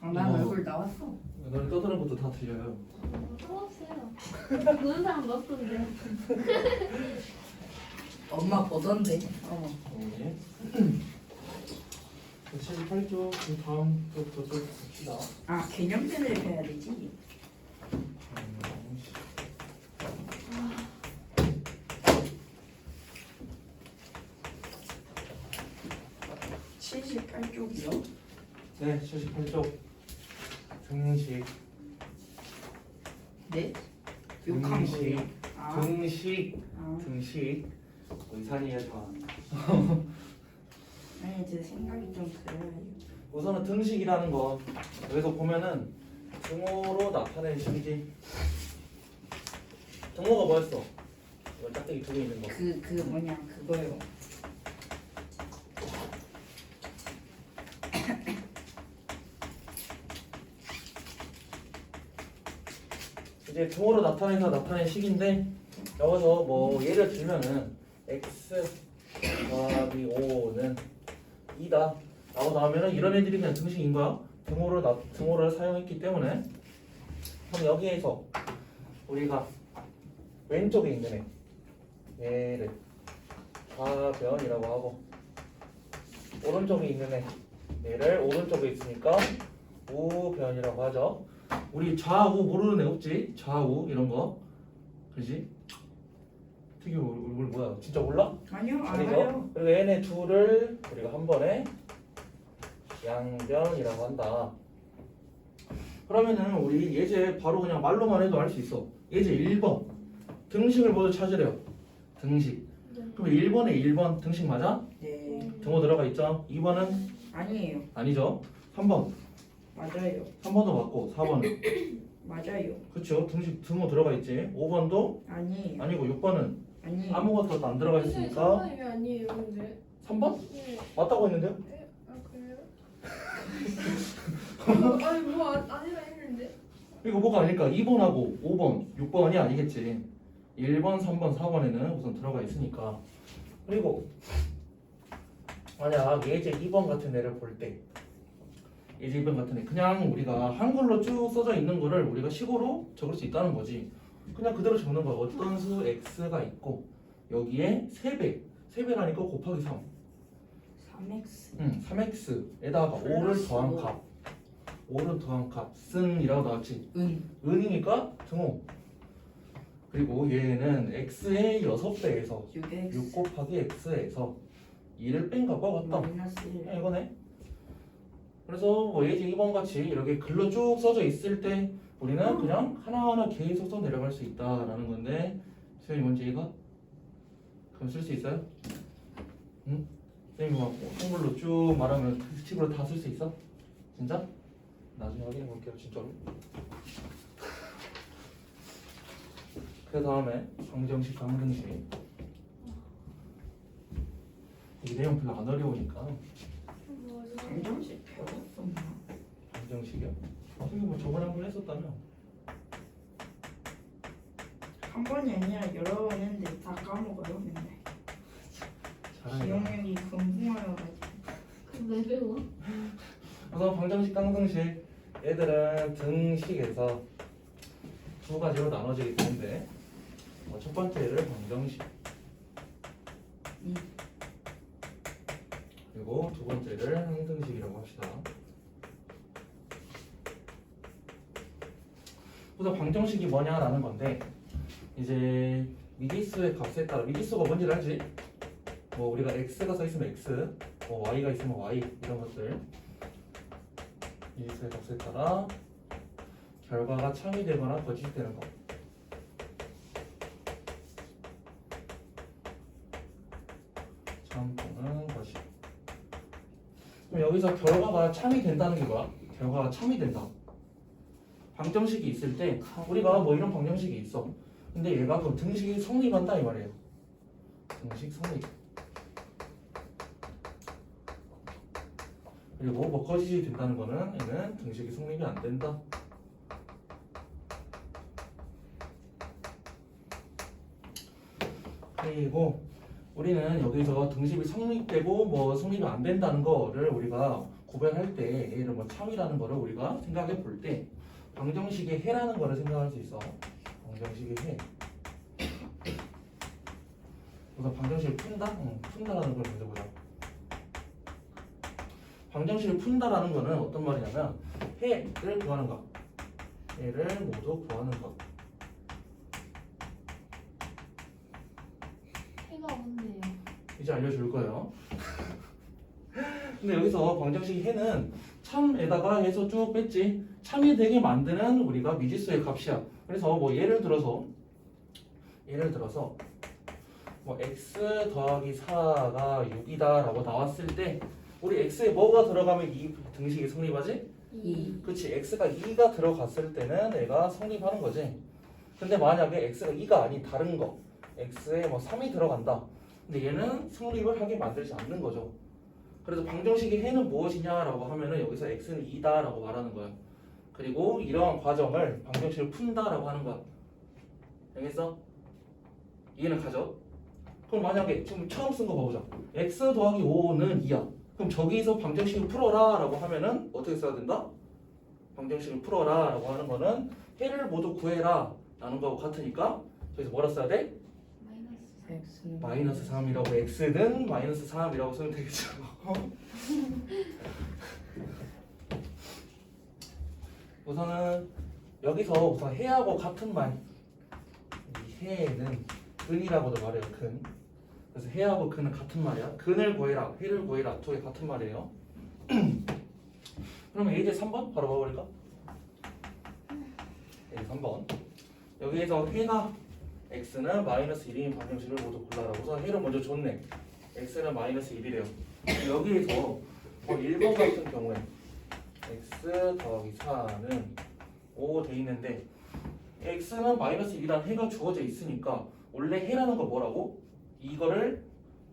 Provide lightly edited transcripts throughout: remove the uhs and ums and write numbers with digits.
난 얼굴 나왔어. 너는 떠드는 것도 다 들려요. 또 없어요. 보는 사람 없던데. 엄마 보던데. 네. 78쪽 그 다음 쪽부터 좀 봅시다. 아 개념편을 해야 되지. 78쪽이요? 네, 78쪽 등식. 네? 욕한 거예요? 아, 등식. 아. 등식. 의산이에요, 다. 아니 제 생각이 좀 그래요. 우선은 등식이라는 거 여기서 보면은 등호로 나타낸 식이지. 등호가 뭐였어? 이거 짝대기 두 개 있는 거. 그 뭐냐 그거요. 이제 등호로 나타내서 나타낸 식인데 여기서 뭐 예를 들면은 x 더하기 5는 2다 라고 나오면은 이런 애들이 그냥 등식인 거야. 등호를 사용했기 때문에. 그럼 여기에서 우리가 왼쪽에 있는 애 얘를 좌변이라고 하고 오른쪽에 있는 애 얘를 오른쪽에 있으니까 우변이라고 하죠. 우리 좌우 모르는 애 없지? 좌우 이런 거 그지? 특이 얼굴 뭐야? 진짜 몰라? 아니요 아니죠? 알아요. 그리고 얘네 둘을 우리가 한 번에 양변이라고 한다. 그러면은 우리 예제 바로 그냥 말로만 해도 알 수 있어. 예제 1번 등식을 먼저 찾으래요. 등식. 그럼 1번에 1번 등식 맞아? 네. 등호 들어가 있죠? 2번은 아니에요. 아니죠? 3번. 맞아요. 3번도 맞고 4번은 맞아요. 그렇죠? 등식 등호 들어가 있지. 5번도 아니에요. 아니고 6번은 아니에요. 아무것도 안 들어가 근데 있으니까 상관이 아니에요, 근데. 3번? 네. 맞다고 했는데요? 네? 아 그래요? 아니 뭐 아니라 했는데. 이거 뭐가 아닐까? 2번하고 5번, 6번이 아니겠지. 1번, 3번, 4번에는 우선 들어가 있으니까. 그리고 만약 예제 2번 같은 애를 볼 때 예제 2번 같은 애 그냥 우리가 한글로 쭉 써져 있는 거를 우리가 식으로 적을 수 있다는 거지. 그냥 그대로 적는 거야. 어떤 수 x가 있고 여기에 3배 3배라니까 곱하기 3 3x. 3x에다가 5를 더한 값 5를 더한 값은 이라고 나왔지. 은이니까 등호. 그리고 얘는 x의 6배에서 6x 6 곱하기 x에서 2를 뺀 값과 같다. 마이너스 1. 이거네. 그래서 뭐 예제 2번 같이 이렇게 글로 쭉 써져 있을 때 우리는 그냥 하나하나 계속 써 내려갈 수 있다라는 건데 선생님 먼저 이거? 그럼 쓸 수 있어요? 응? 선생님 막 한글로 쭉 말하면 팁으로 다 쓸 수 있어? 진짜? 나중에 확인해 볼게요 진짜로. 그 다음에 방정식, 강등식. 이 내용 별로 안 어려우니까. 감정식 배웠었나? 방정식이요? 선생님 뭐 저번에 한 번 했었다며. 한 번이 아니라 여러 번 했는데 다 까먹어요 맨날. 잘하네. 기억력이 금붕어여가지고. 그럼 왜 배워? 우선 방정식, 강등식. 얘들은 등식에서 두 가지로 나눠지게 되는데 첫 번째를 방정식 그리고 두 번째를 항등식이라고 합시다. 우선 방정식이 뭐냐라는 건데 이제 미지수의 값에 따라 미지수가 뭔지를 알지? 뭐 우리가 x가 써 있으면 x, 뭐 y가 있으면 y 이런 것들 미지수의 값에 따라 결과가 참이되거나 거짓이 되는 것. 참 또는 거짓. 그럼 여기서 결과가 참이 된다는 게 뭐야? 결과가 참이 된다. 방정식이 있을 때 우리가 뭐 이런 방정식이 있어. 근데 얘가 그럼 등식이 성립한다 이 말이에요. 등식 성립. 그리고 뭐 거짓이 된다는 거는 얘는 등식이 성립이 안 된다. 그리고 우리는 여기서 등식이 성립되고 뭐 성립이 안 된다는 거를 우리가 구별할 때 얘를 뭐 참이라는 거를 우리가 생각해 볼 때 방정식의 해라는 거를 생각할 수 있어. 방정식의 해. 우선 방정식을 푼다? 푼다라는 걸 먼저 보자. 방정식을 푼다라는 거는 어떤 말이냐면 해를 구하는 것. 해를 모두 구하는 것. 해가 뭔데요? 이제 알려줄 거예요. 근데 여기서 방정식 해는 참에다가 해서 쭉 뺐지. 참이 되게 만드는 우리가 미지수의 값이야. 그래서 뭐 예를 들어서 뭐 x 더하기 4가 6이다 라고 나왔을 때 우리 x에 뭐가 들어가면 이 등식이 성립하지? 2. 그치, x가 2가 들어갔을 때는 얘가 성립하는 거지. 근데 만약에 x가 2가 아닌 다른 거 x에 뭐 3이 들어간다. 근데 얘는 성립을 하게 만들지 않는 거죠. 그래서 방정식의 해는 무엇이냐라고 하면은 여기서 x는 2다라고 말하는 거야. 그리고 이러한 과정을 방정식을 푼다라고 하는 거야. 알겠어? 이해는 가죠? 그럼 만약에 지금 처음 쓴 거 봐보자. x 더하기 5는 2야. 그럼 저기서 방정식을 풀어라 라고 하면은 어떻게 써야 된다? 방정식을 풀어라 라고 하는 거는 해를 모두 구해라 라는 거하고 같으니까 저기서 뭐라 써야 돼? 마이너스 3이라고 x는 마이너스 3이라고 쓰면 되겠죠. 우선은 여기서 우선 해하고 같은 말, 이 해는 근이라고도 말해요. 근. 그래서 해하고 근은 같은 말이야. 근을 구해라, 해를 구해라 두 개 같은 말이에요. 그러면 이제 3번 바로 봐버릴까? 네, 3번. 여기에서 해가 x는 마이너스 1인 방정식을 모두 골라라고서 해를 먼저 줬네. x는 마이너스 1이래요. 여기에서 뭐 1번 같은 경우에 x 더하기 4는 5 돼 있는데 x는 마이너스 1이라는 해가 주어져 있으니까 원래 해라는 거 뭐라고? 이거를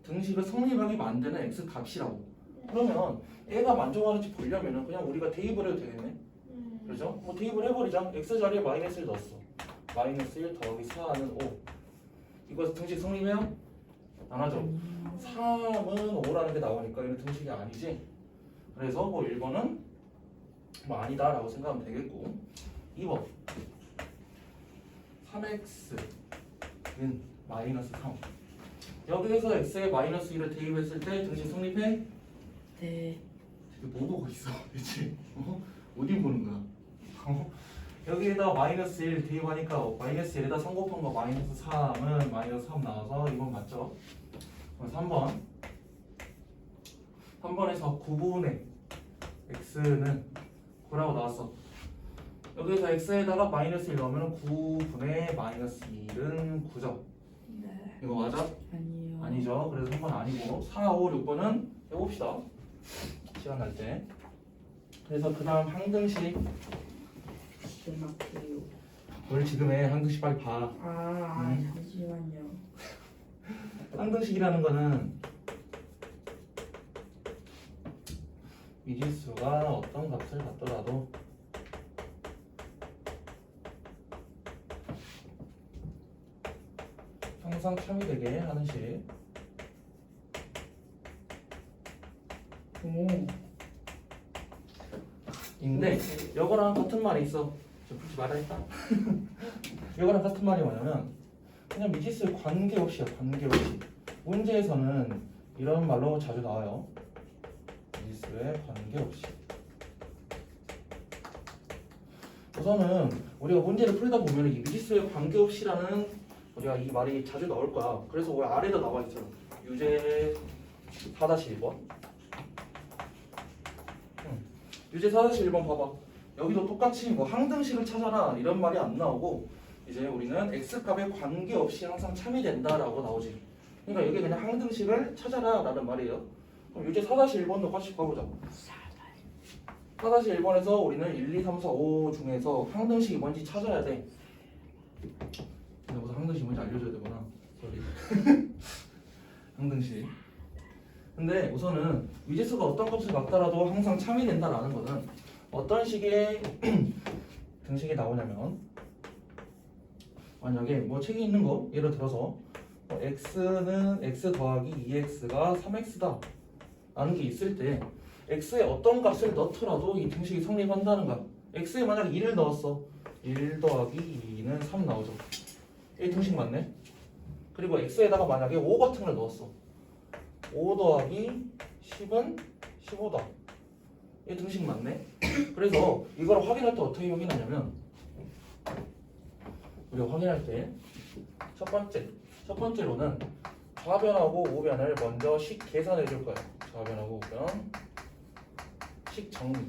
등식을 성립하게 만드는 x 값이라고. 그러면 애가 만족하는지 보려면은 그냥 우리가 대입을 해도 되겠네. 그렇죠? 뭐 대입을 해버리자. x 자리에 마이너스를 넣었어. 마이너스 1 더하기 4는 5. 이거 등식 성립해요? 안 하죠? 3은 5라는 게 나오니까 이건 등식이 아니지. 그래서 뭐 1번은 뭐 아니다 라고 생각하면 되겠고 2번 3x는 마이너스 3. 여기에서 x에 마이너스 1을 대입했을 때 등식 성립해? 네. 되게 뭐 보고 있어 그치? 어디 보는 거야? 여기에다 마이너스 1 대입하니까 마이너스 1에다 3 곱한 거 마이너스 3은 마이너스 3 나와서 이건 맞죠? 그럼 3번에서 9분의 x는 9라고 나왔어. 여기서 x에다가 마이너스 1 넣으면 9분의 마이너스 1은 9죠? 네. 이거 맞아? 아니요. 아니죠. 그래서 3번 아니고 4, 5, 6번은 해봅시다. 시간 날 때. 그래서 그 다음 항등식. 막혀요. 뭘 지금 해. 항등식 빨리 봐. 잠시만요. 항등식이라는 거는 미지수가 어떤 값을 갖더라도 항상 참이 되게 하는 식. 오. 인데 이거랑 같은 말이 있어. 좀 풀지 말아 했다. 이거랑 같은 말이 뭐냐면 그냥 미지수에 관계없이야. 관계없이. 문제에서는 이런 말로 자주 나와요. 미지수에 관계없이. 우선은 우리가 문제를 풀다 보면 이 미지수에 관계없이라는 우리가 이 말이 자주 나올 거야. 그래서 왜 아래도 나와 있어요. 유제 4-1번. 유제 4-1번 봐봐. 여기도 똑같이 뭐 항등식을 찾아라 이런 말이 안 나오고 이제 우리는 x값에 관계없이 항상 참이 된다라고 나오지. 그러니까 여기 그냥 항등식을 찾아라 라는 말이에요. 그럼 유제 4-1번도 같이 봐보자. 4-1번에서 우리는 1, 2, 3, 4, 5 중에서 항등식이 뭔지 찾아야 돼. 근데 무슨 항등식이 뭔지 알려줘야 되구나. 소리. 항등식. 근데 우선은 미지수가 어떤 값을 갖더라도 항상 참이 된다라는 거는 어떤 식의 등식이 나오냐면 만약에 뭐 책에 있는 거 예를 들어서 뭐 x는 x 더하기 2x가 3x다 라는 게 있을 때 x에 어떤 값을 넣더라도 이 등식이 성립한다는 거야. x에 만약에 2를 넣었어. 1 더하기 2는 3 나오죠. 이 등식 맞네. 그리고 x에다가 만약에 5 같은 걸 넣었어. 5 더하기 10은 15다. 이 등식 맞네. 그래서 이걸 확인할 때 어떻게 확인하냐면 우리가 확인할 때 첫 번째로는 좌변하고 우변을 먼저 식 계산해 줄 거야. 좌변하고 우변 식 정리.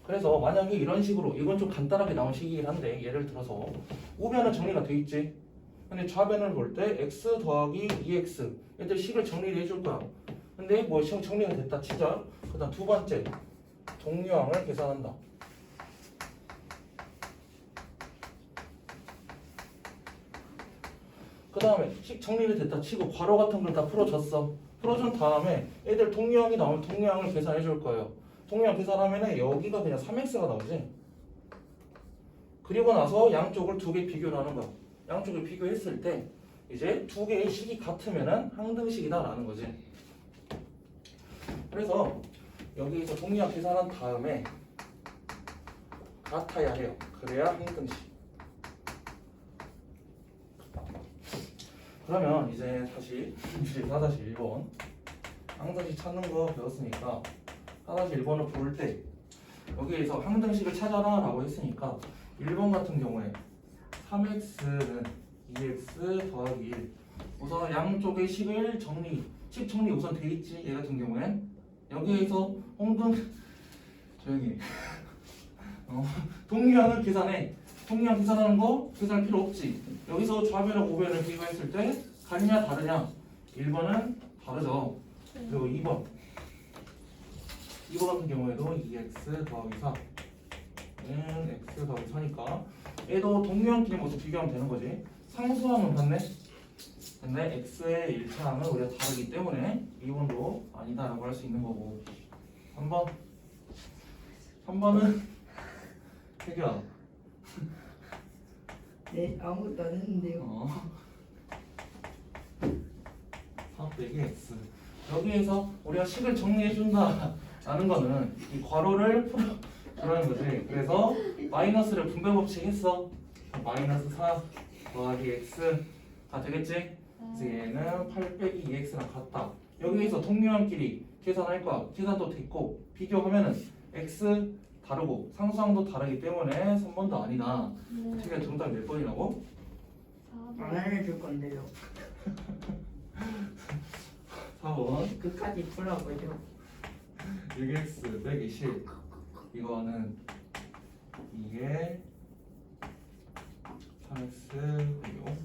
그래서 만약에 이런 식으로 이건 좀 간단하게 나온 식이긴 한데 예를 들어서 우변은 정리가 돼 있지. 근데 좌변을 볼 때 x 더하기 2x 얘들 식을 정리를 해줄 거야. 근데 뭐 식 정리가 됐다 치자. 그다음 두 번째 동류항을 계산한다. 그 다음에 식 정리를 됐다 치고 괄호 같은 걸 다 풀어줬어. 풀어준 다음에 애들 동류항이 나오면 동류항을 계산해 줄 거예요. 동류항 계산하면 여기가 그냥 3x가 나오지. 그리고 나서 양쪽을 두 개 비교를 하는 거야. 양쪽을 비교했을 때 이제 두 개의 식이 같으면은 항등식이다라는 거지. 그래서 여기서 동류항 계산한 다음에 같아야 해요. 그래야 항등식. 그러면 이제 다시 주제 4-1번 항등식 찾는 거 배웠으니까 4-1번을 볼 때 여기에서 항등식을 찾아라 라고 했으니까 1번 같은 경우에 3x는 2x 더하기 1 우선 양쪽의 식을 식 정리 우선 돼 있지. 얘 같은 경우엔 여기에서 조용히 동류항을 계산해. 동류항 계산하는 거 계산할 필요 없지. 여기서 좌변하고 우변을 비교했을 때 같냐 다르냐? 1번은 다르죠. 그리고 2번 같은 경우에도 2x 더하기 4는 x 더하기 4니까 얘도 동류항끼리 모두 비교하면 되는 거지. 상수항은 같네. 근데 x의 1차항은 우리가 다르기 때문에 2번도 아니다라고 할 수 있는 거고. 3번은 해결. 네, 아무것도 안 했는데요. 3 빼기 x. 여기에서 우리가 식을 정리해준다 라는 거는 이 괄호를 풀어주라는 거지. 그래서 마이너스를 분배 법칙 했어. 마이너스 4 더하기 x 다 되겠지? 그래서 얘는 8 빼기 2x랑 같다. 여기에서 동류항끼리 계산할 거야. 계산도 됐고 비교하면은 x 다르고 상수항도 다르기 때문에 3번도 아니다. 지금 정답 몇 번이라고? 안 알려줄 건데요. 4번 끝까지 풀어보죠. 6x 빼기 10 이거는 이게 3x 그리고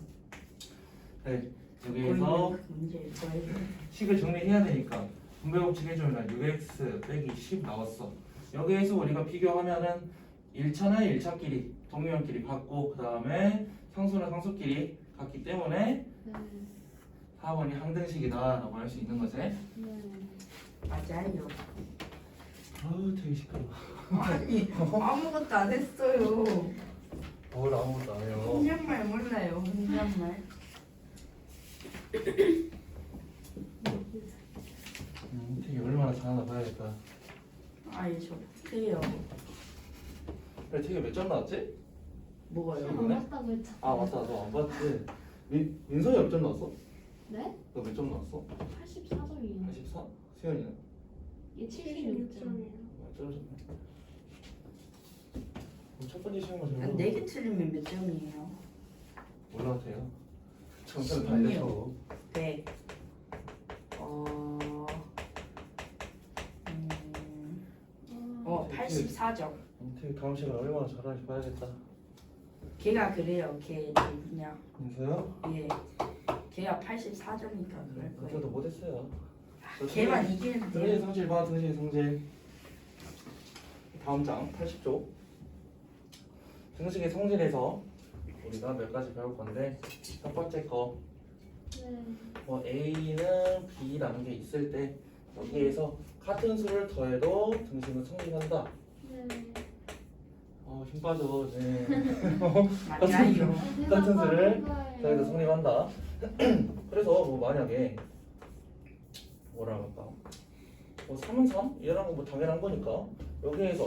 네 여기에서 문제 뭐예요? 식을 정리해야 되니까 분배 법칙 해주면 6x 빼기 10 나왔어. 여기에서 우리가 비교하면은 1차는 1차끼리 동류항끼리 같고 그 다음에 상수는 상수끼리 같기 때문에 4번이 항등식이다 라고 할 수 있는 거지. 맞아요. 아우 되게 시끄러워. 아니 아무것도 안 했어요. 뭘 아무것도 안 해요. 혼잣말 몰라요. 혼잣말. 되게 얼마나 잘하나 봐야겠다. 아이 저 틀려. 그래 되게 몇 점 나왔지? 뭐가요? 안 맞다고 했잖아. 아 맞다 너 안 봤지? 민선이 몇 점 나왔어? 네? 너 몇 점 나왔어? 84점이에요. 84? 수현이는? 이게 76점이에요. 떨어졌네. 그럼 첫 번째 시험은 제가 4개 틀리면 몇 점이에요? 몰라도 돼요. 정답을 다 알려줘. 100. 84점. 되게 다음 시간 얼마나 잘하는지 봐야겠다. 걔가 그래요. 걔 그냥 민서요? 예. 걔가 84점이니까 그럴 저도 거예요. 못했어요. 걔만 이기면 등식의 돼요. 성질 봐. 등식의 성질. 다음 장 80쪽. 등식의 성질에서 우리가 몇 가지 배울 건데 첫 번째 거 뭐 A는 B라는 게 있을 때 여기에서 같은 수를 더해도 등식은 성립한다. 힘 빠져. 네. 맞아요. 같은 수를 더해도 성립한다. 그래서 뭐 만약에 뭐라 할까? 뭐 3은 3? 이라는 건 뭐 당연한 거니까 여기에서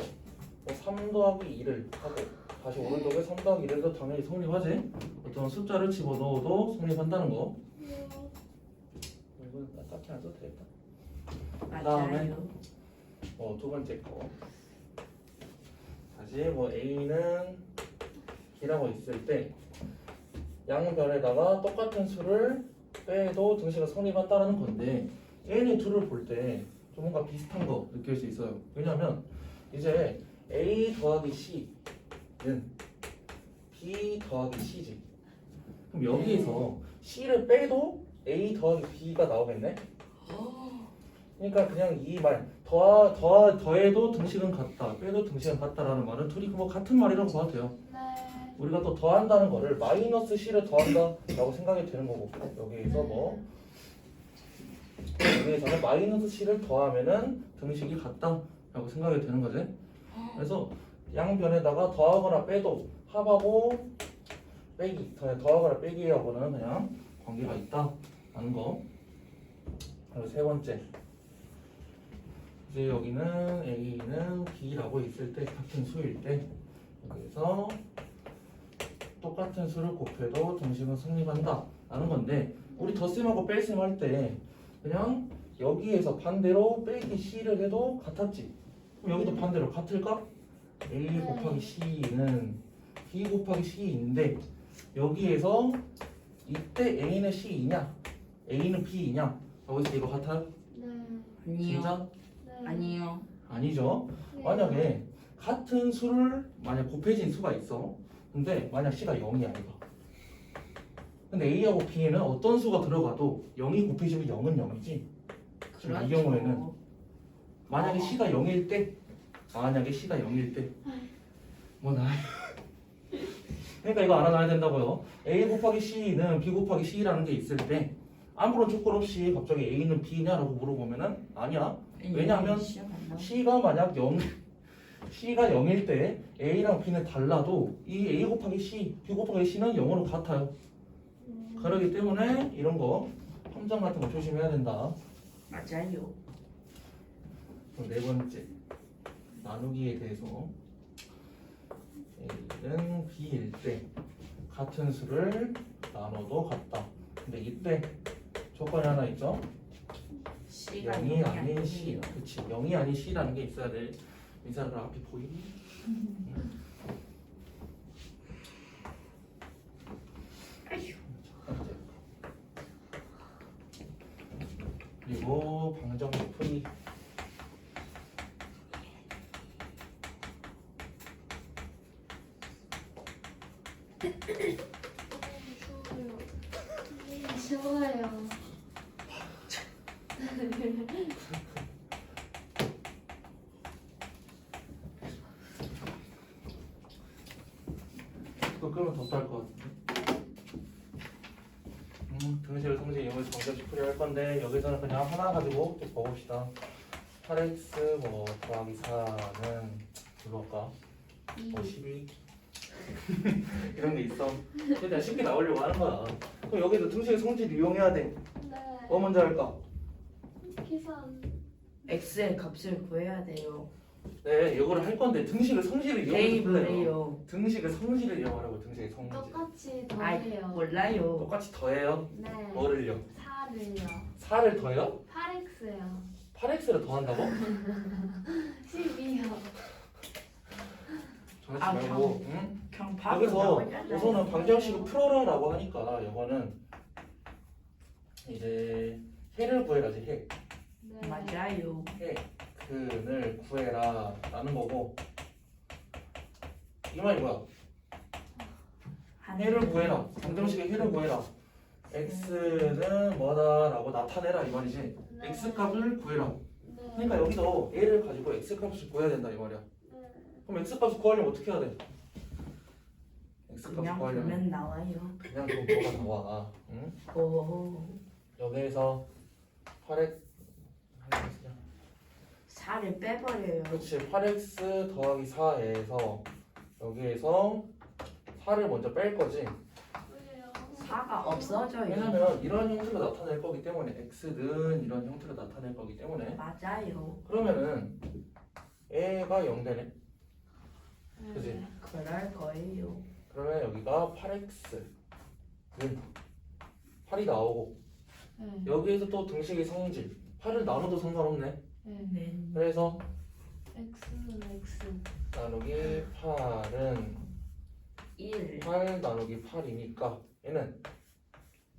뭐3 더하기 2를 하고 다시 오른쪽에 3 더하기 1을 해도 당연히 성립하지. 어떤 숫자를 집어넣어도 성립한다는 거. 이건 딱히 안 써도 되겠다. 다음에 두 번째 거 다시 뭐 A는 B라고 있을 때 양변에다가 똑같은 수를 빼도 등식을 성립한다는 건데 A는 2를 볼 때 좀 뭔가 비슷한 거 느낄 수 있어요. 왜냐면 이제 A 더하기 C는 B 더하기 C지. 그럼 여기에서 C를 빼도 A 더하기 B가 나오겠네? 그러니까 그냥 이 말 더해도 등식은 같다, 빼도 등식은 같다라는 말은 둘이 뭐 같은 말이라고 봐도 돼요. 네. 우리가 또 더한다는 거를 마이너스 C를 더한다라고 생각이 되는 거고 여기에서 뭐 여기에서는 마이너스 C를 더하면은 등식이 같다라고 생각이 되는 거지. 그래서 양변에다가 더하거나 빼도 합하고 빼기 더하거나 빼기하고는 그냥 관계가 있다라는 거. 그리고 세 번째 이제 여기는 A는 B라고 있을 때 같은 수일 때 여기서 똑같은 수를 곱해도 등식은 성립한다 라는 건데 우리 덧셈하고 뺄셈 할 때 그냥 여기에서 반대로 빼기 C를 해도 같았지. 그럼 여기도 반대로 같을까? A 곱하기 C는 B 곱하기 C인데 여기에서 이때 A는 C이냐 A는 B이냐 여기서 이거 같아요? 네. 진짜? 네. 아니요. 아니죠. 네. 만약에 같은 수를 만약 곱해진 수가 있어. 근데 만약 C가 0이야 이거. 근데 A하고 B에는 어떤 수가 들어가도 0이 곱해지면 0은 0이지. 그렇죠. 이 경우에는 만약에 C가 0일 때 뭐 나요? 그러니까 이거 알아놔야 된다고요. A 곱하기 C는 B 곱하기 C라는 게 있을 때 아무런 조건 없이 갑자기 A는 B냐라고 물어보면은 아니야. 왜냐하면 C가 만약 C가 0일 때 A랑 B는 달라도 이 A 곱하기 C, B 곱하기 C는 0으로 같아요. 그렇기 때문에 이런 거 함정 같은 거 조심해야 된다. 맞아요. 그럼 네 번째 나누기에 대해서 A는 B일 때 같은 수를 나눠도 같다. 근데 이때 조건이 하나 있죠. C가 0이 아닌 C. 그치. 0이 아닌 C라는 게 있어야 돼. 민사들 앞이 보이니? 그리고 방정 풀이. 쉬워요. 그거 끄면 더 딸 것 같은데. 등식을 성질 이용을 방정식 풀이 할 건데 여기서는 그냥 하나 가지고 쭉 봐봅시다. 8x 뭐 더하기 4는 뭘로 할까? 12 이런 게 있어. 그냥 쉽게 나오려고 하는 거야. 그럼 여기도 등식의 성질 이용해야 돼. 네. 뭐 먼저 할까? 계산. X의 값을 구해야 돼요. 네, 이거를 할 건데 등식의 성질을 이용해서 풀래요. 대입을해요. 등식의 성질을 이용하라고. 등식의 성질. 똑같이 아이 더해요. 몰라요. 똑같이 더해요. 네. 뭐를요? 4를요. 4를 더해요? 8x요. 8x를 더한다고? 12요. 장난치 아, 말고. 응? 그냥 바로 여기서 나오잖아요. 우선은 방정식을 풀어라라고 하니까 이거는 이제 해를 구해라지. 해. 네. 맞아요. 해. 근을 구해라 라는 거고 이 말이 뭐야? 해를 구해라. 방정식의 해를 구해라. x는 뭐다 라고 나타내라 이 말이지. 네. x 값을 구해라. 네. 그러니까 여기도 a를 가지고 x 값을 구해야 된다 이 말이야. 네. 그럼 x 값을 구하려면 어떻게 해야 돼? x 값을 그냥 구하려면 보면 나와요. 그냥 좀 뭐가 나와. 응? 오. 여기에서 8x 4를 빼버려요. 그렇지. 8x 더하기 4에서 여기에서 4를 먼저 뺄 거지. 왜요? 파가 없어져요. 왜냐면 이런 형태로 나타낼 거기 때문에 x는 이런 형태로 나타낼 거기 때문에 맞아요. 그러면은 a가 0 되네. 그지? 네. 그럴 거예요. 그러면 여기가 8x는 8이 나오고 네. 여기에서 또 등식의 성질 8을 나눠도 상관없네. 네. 네. 그래서 x는 x. 나누기 8은 1. 8 나누기 8이니까 얘는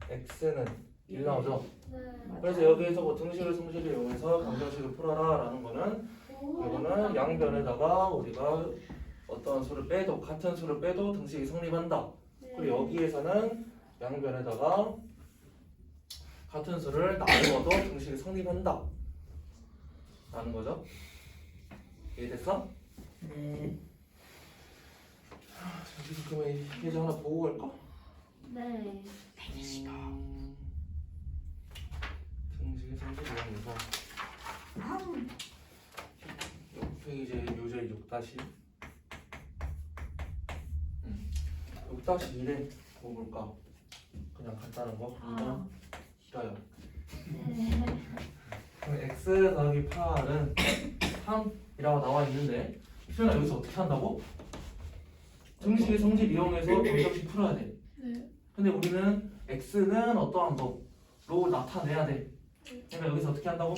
x는 1 나오죠. 네. 그래서 여기에서 뭐 등식의 성질을 이용해서 방정식을 풀어라 라는 거는 이거는 양변에다가 우리가 어떤 수를 빼도 같은 수를 빼도 등식이 성립한다. 그리고 여기에서는 양변에다가 같은 수를 나누어도 등식이 성립한다 라는 거죠. 이해됐어? 네. 여기서 그러면 이 페이지 하나 보고 갈까? 네. 등식의 성질 이용해서 페이지에 요제 6-1 6-1에 뭐 볼까? 그냥 간단한 거 아. 싫어요. 네. 그럼 x 더하기 8은 3이라고 나와 있는데 수연아 여기서 어떻게 한다고? 등식의 성질 이용해서 방정식 풀어야 돼. 네. 근데 우리는 x는 어떠한 거로 나타내야 돼. 그러니까 여기서 어떻게 한다고?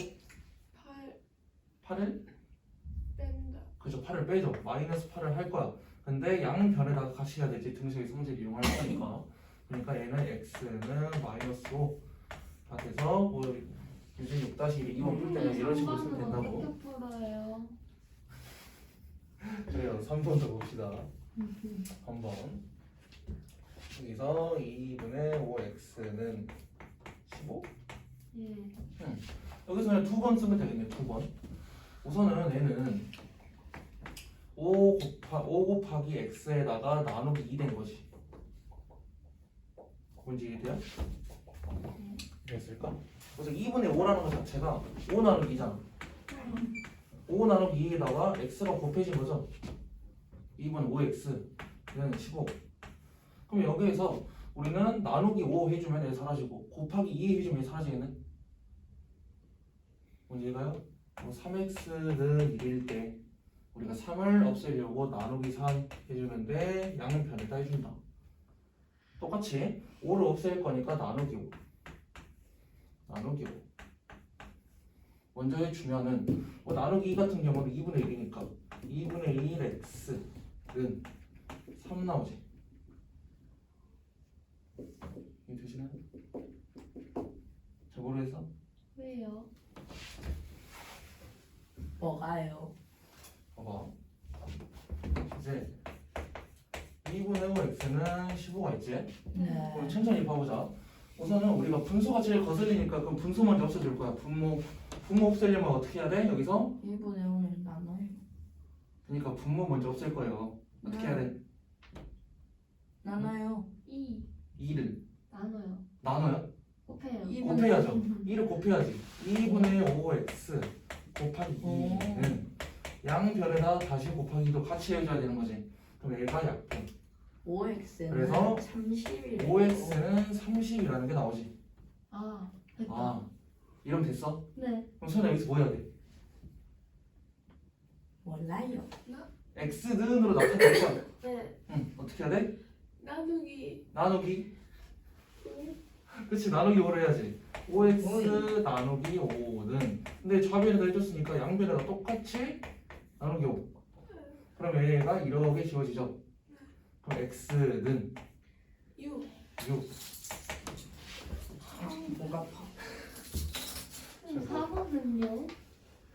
8을 뺀다. 그죠, 8을 빼죠. 마이너스 8을 할 거야. 근데 양변에다가 같이 해야 되지. 등식의 성질 이용할 거니까. 그러니까 얘는 x는 마이너스 5가 돼서 뭐 요즘 6-1이 2번 풀 때는 이런 식으로 쓰면 된다고. 어떻게 풀어요? 그래요. 3번도 봅시다. 한번 여기서 2분의 5x는 15. 예. 여기서 그냥 2번 쓰면 되겠네. 2번. 우선은 얘는 5 곱하기 x에다가 나누기 2 된 거지. 뭔지 이해돼요? 됐을까? 그래서 2분의 5라는 것 자체가 5 나누기 2잖아. 5 나누기 2에다가 x가 곱해진 거죠. 2분의 5x 얘는 15. 그럼 여기에서 우리는 나누기 5 해주면 얘 사라지고 곱하기 2 해주면 얘 사라지겠네. 뭔지 이해가요? 3x는 1일 때 우리가 3을 없애려고 나누기 3 해주면 돼. 양변에다 해준다. 똑같이 5를 없앨 거니까 나누기 5. 나누기 5. 먼저 해주면은 나누기 2 같은 경우는 2분의 1이니까 2분의 1x는 3 나오지. 이해 되시나요? 잘 모르겠어? 왜요? 뭐가요? 봐봐. 이제 2분의 5x는 15가 있지? 네. 그럼 천천히 봐보자. 우선은 우리가 분수가 제일 거슬리니까 그럼 분수 먼저 없애줄 거야. 분모 없애려면 어떻게 해야 돼? 여기서? 1분의 5는 나눠요. 그러니까 분모 먼저 없앨 거예요. 어떻게 해야 돼? 나눠요. 2 2를 나눠요. 나눠요? 곱해요. 곱해야죠. 2를 곱해야지. 2분의 5x 곱하기 오. 2는 양변에다 다시 곱하기도 같이 해줘야 되는 거지. 그럼 얘가 약분. 5x는 그래서 30이래요. 5x는 30이라는 게 나오지. 아, 됐다. 아, 이러면 됐어? 네. 그럼 선아 여기서 뭐 해야 돼? 몰라요. x는으로 나타낼 거야. 네. 응, 어떻게 해야 돼? 나누기. 나누기. 그치, 나누기 5를 해야지. 5x 나누기 5는 근데 좌변에다 해줬으니까 양변에다 똑같이 나누기 5. 그럼 얘가 이렇게 지워지죠. 그럼 x는 6. 6. 목 아파. 4번은요?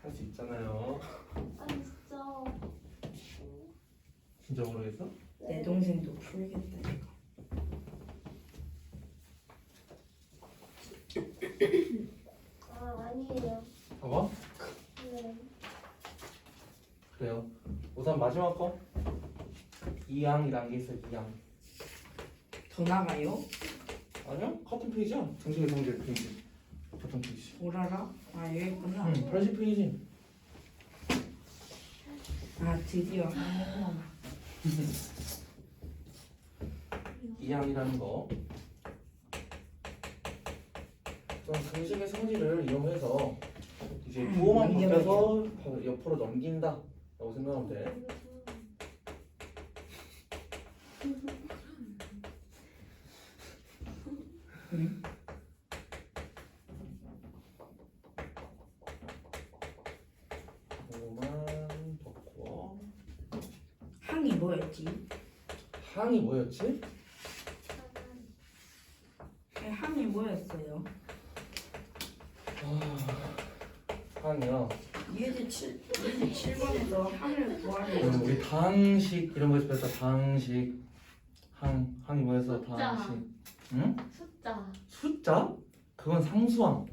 할 수 있잖아요. 아니 진짜. 진짜 모르겠어? 내 동생도 풀겠다 이거. 아니에요. 봐봐. 네. 그래요. 우선 마지막 거. 2항이라는 게 있어요. 2항. 더 나가요? 아니야? 같은 페이지야. 등식의 성질 페이지. 같은 페이지. 오라라? 아 여기 있구나. 80페이지. 아 드디어 하는구나. 2항이라는 거. 그럼 등식의 성질을 이용해서 이제 부호만 바뀌어서 옆으로 넘긴다 라고 생각하면 돼. 응? 부호만 바꾸어. 항이 뭐였지? 항이 뭐였지? 네, 항이 뭐였어요? 항이요. 예제 7번에서 항을 구하래요. 우리 당식 이런 거에서 배웠다. 당식 항이 뭐였어? 숫자. 당식. 응? 숫자. 숫자? 그건 상수항.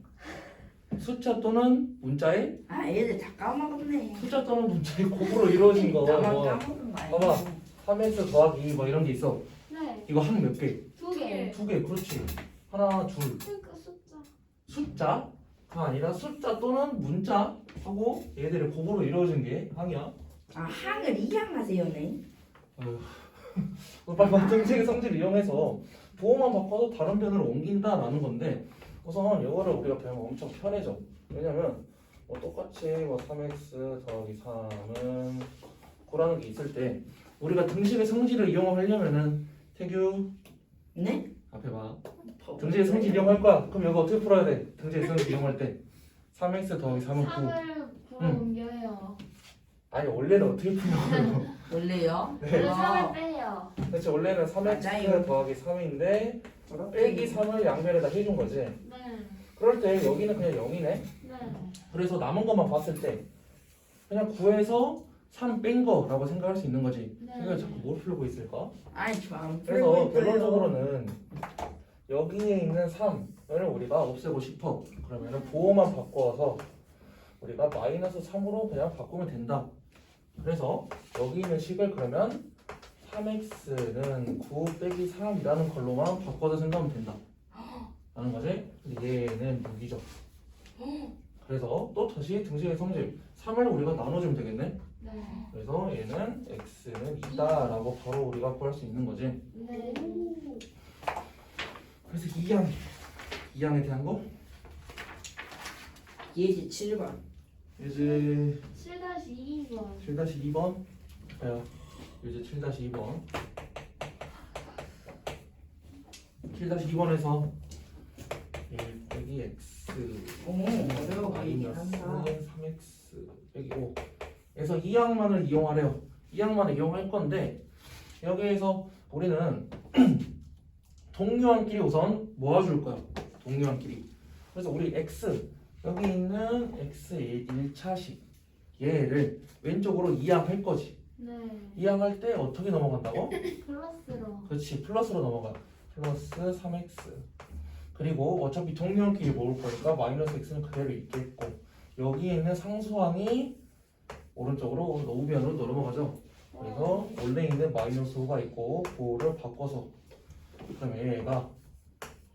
숫자 또는 문자의 아 얘들 다 까먹었네. 숫자 또는 문자의 곱으로 이루어진 거. 나만 뭐 까먹은 거 아니야? 봐봐. 3x 더하기 뭐 이런 게 있어. 네. 이거 항 몇 개? 2개. 2개. 그렇지. 하나, 둘. 그러니까 숫자. 숫자가 아니라 숫자 또는 문자 하고 얘들의 곱으로 이루어진 게 항이야. 아 항을 이항하세요네. 빨리 등식의 성질을 이용해서 부호만 바꿔서 다른 변으로 옮긴다라는 건데 우선 이거를 우리가 배우면 엄청 편해져. 왜냐면 뭐 똑같이 뭐 3x 더하기 3은 9라는 게 있을 때 우리가 등식의 성질을 이용하려면은 태규 네? 앞에 봐. 등식의 성질 이용할 거야. 그럼 이거 어떻게 풀어야 돼? 등식의 성질 이용할 때 3x 더하기 3은 9. 3을 구로 응. 옮겨요. 아니 원래는 어떻게 푸냐고. 원래요? 네. 원래 아. 3을 빼요. 그렇지 원래는 3x 맞아요. 더하기 3인데 빼기 3을 양변에다 해준 거지. 네. 그럴 때 여기는 그냥 0이네. 네. 그래서 남은 것만 봤을 때 그냥 9에서 3 뺀 거라고 생각할 수 있는 거지. 네. 이거 자꾸 뭘 풀고 있을까? 아니 저안 그래서 결론적으로는 여기에 있는 3을 우리가 없애고 싶어. 그러면은 보호만 바꿔서 우리가 마이너스 3으로 그냥 바꾸면 된다. 그래서 여기 있는 식을 그러면 3x는 9 빼기 3이라는 걸로만 바꿔서 생각하면 된다. 라는 거지? 근데 얘는 6이죠. 그래서 또 다시 등식의 성질 3을 우리가 나눠주면 되겠네. 네. 그래서 얘는 x는 2다라고 바로 우리가 구할 수 있는 거지. 네. 그래서 2항에 대한 거 예제 7번. 이제 7-2번. 7-2번 봐요. 이제 7-2번 7-2번에서 1 빼기 x 어려워 보이긴 마이너스 한다. 3x 빼기 5에서 2항만을 이용하래요. 2항만을 이용할 건데 여기에서 우리는 동료한끼리 우선 모아줄 거야. 동료한끼리. 그래서 우리 x 여기 있는 x의 1차식 얘를 왼쪽으로 이항할 거지. 네. 이항할 때 어떻게 넘어간다고? 플러스로. 그렇지 플러스로 넘어가. 플러스 3x 그리고 어차피 동료한끼리 모을 거니까 마이너스 x는 그대로 있겠고 여기에 있는 상수항이 오른쪽으로 우변으로 넘어가죠. 그래서 원래 있는 마이너스 5가 있고 5를 바꿔서 그럼 얘가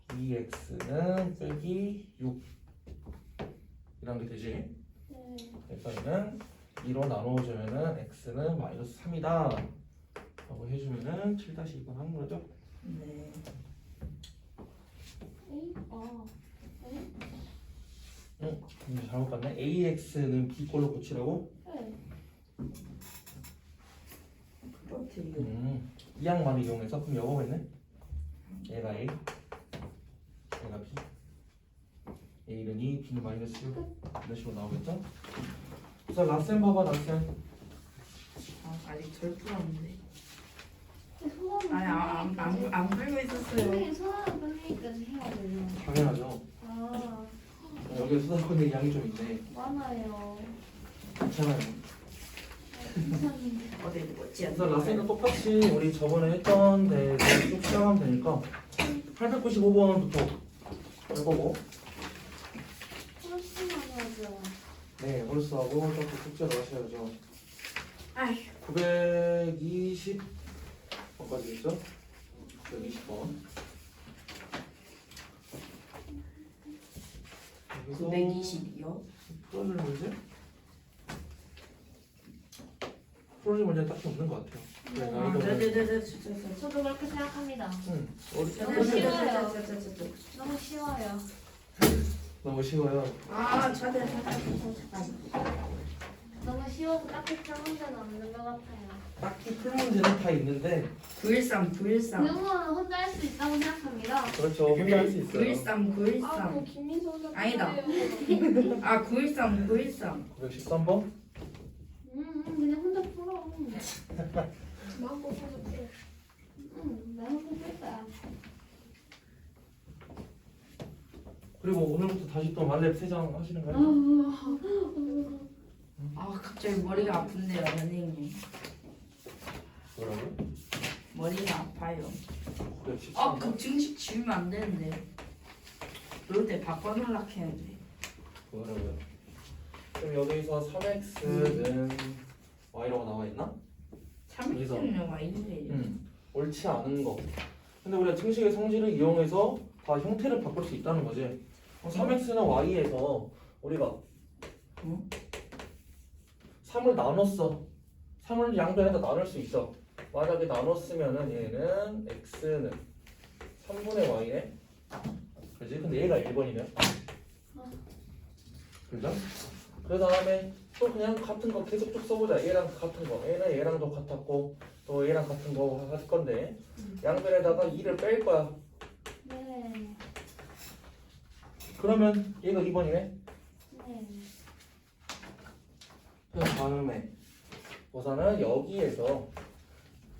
2x는 빼기 6 이런 게 되지. 네. 그래서 얘는 2로 나눠주면은 x는 마이너스 3이다 라고 해주면은 7-2번 하는 거죠. 네. 에이? 에이? 근데 잘못 봤네. ax는 b 꼴로 고치라고? 네. 그렇대요. 이항만을 이용해서 그럼 여거가 있네. 얘가 a 얘가 b a는 2 b는 마이너스 6 이런 식으로 나오겠죠. 그래서 라센 봐봐 라센. 아직 덜 풀었는데. 소원 아니 안 풀고 있었어요. 선생님 소원 끝내니까 해야 돼요. 당연하죠. 아 여기 수다권의 양이 좀 있네. 많아요. 괜찮아요. 괜찮은데. 어디 뭐지? 그래서 라센도 똑같이 우리 저번에 했던 데로 쭉 시작하면 되니까 895번부터 해보고 훨씬 많이 하죠. 네 홀수하고 또 숙제를 하셔야죠. 아휴. 920번까지 있죠? 920번 920이요? 풀어줄 문제? 풀어줄 문제는 딱히 없는 것 같아요. 그래, 네. 난이도는 네네네네. 저도 그렇게 생각합니다. 응, 어리 너무 쉬워요. 너무 쉬워요. 너무 쉬워요. 아 잠깐. 너무 쉬워서 딱히 푸는 문제는 없는 것 같아요. 딱히 풀 문제는 다 있는데 913. 이런 거는 혼자 할 수 있다고 생각합니다. 그렇죠. 혼자 할 수 있어요. 913. 913. 김민서 선생님. 아니다. 아 913. 913. 913번? 그냥 혼자 풀어. 마음껏 해줄게. 나 혼자 풀 거야. 그리고 오늘부터 다시 또 말렙 3장 하시는 거예요? 아 갑자기 머리가 아픈데요 선생님. 뭐라고요? 머리가 아파요. 913번? 아그 증식 지우면 안 되는데. 그럴 때 바꿔놓으려고 했는데. 뭐라고요? 그럼 여기서 3x는 y라고 나와 있나? 3x는 Y인데. 옳지 않은 거. 근데 우리가 증식의 성질을 이용해서 다 형태를 바꿀 수 있다는 거지. 3x는 y에서 우리가 3을 나눴어. 3을 양변에다 나눌 수 있어. 만약에 나눴으면은 얘는 x는 3분의 y네. 그지? 근데 얘가 1번이면. 그죠? 그 다음에 또 그냥 같은 거 계속 쭉 써보자. 얘랑 같은 거. 얘는 얘랑도 같았고 또 얘랑 같은 거 할 건데 양변에다가 2를 뺄 거야. 네. 그러면 얘가 2번이네. 네. 그 다음에 우선은 여기에서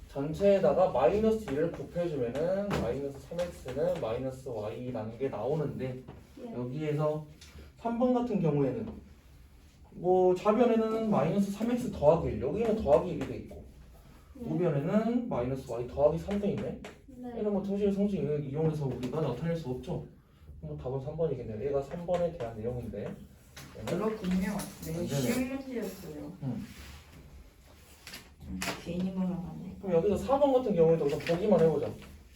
전체에다가 마이너스 2를 곱해주면은 마이너스 3x는 마이너스 y라는 게 나오는데 네. 여기에서 3번 같은 경우에는 뭐 좌변에는 마이너스 3x 더하기 1 여기는 더하기 1이 돼 있고 우변에는 마이너스 y 더하기 3돼 있네. 네. 이런 뭐 등식의 성질을 이용해서 우리가 나타낼 수 없죠. 뭐 답은 3번이겠네요. 얘가 3번에 대한 내용인데 얘는 그렇군요. 네 네네. 쉬운 문제였어요. 괜히 몰라가네. 그럼 여기서 4번 같은 경우에도 우선 보기만 해보자.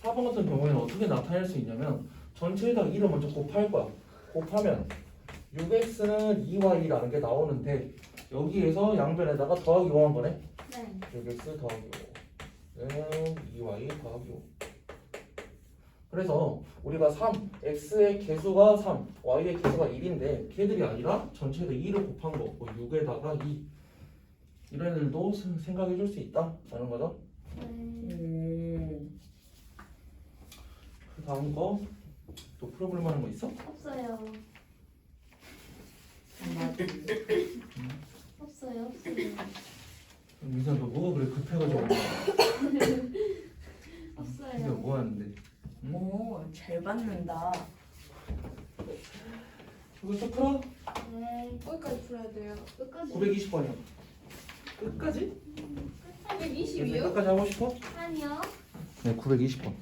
4번 같은 경우에는 어떻게 나타낼 수 있냐면 전체에다가 2를 먼저 곱할 거야. 곱하면 6x는 2y라는 게 나오는데 여기에서 양변에다가 더하기 5 한 거네. 네. 6x 더하기 5는 2y 더하기 5. 그래서 우리가 3, x의 개수가 3, y의 개수가 1인데 걔들이 아니라 전체에다 2를 곱한 거, 뭐 6에다가 2 이런 애들도 생각해 줄 수 있다라는 거죠. 네. 그 다음 거 또 풀어볼 만한 거 있어? 없어요. 없어요. 민선 너 뭐가 그래 급해가지고 이게 없어요. 뭐 하는데? 응? 오잘 받는다. 이거 또 풀어? 네. 거기까지 풀어야 돼요. 끝까지. 920번이요. 끝까지? 120이요? 끝까지 하고 싶어? 아니요. 네, 920번.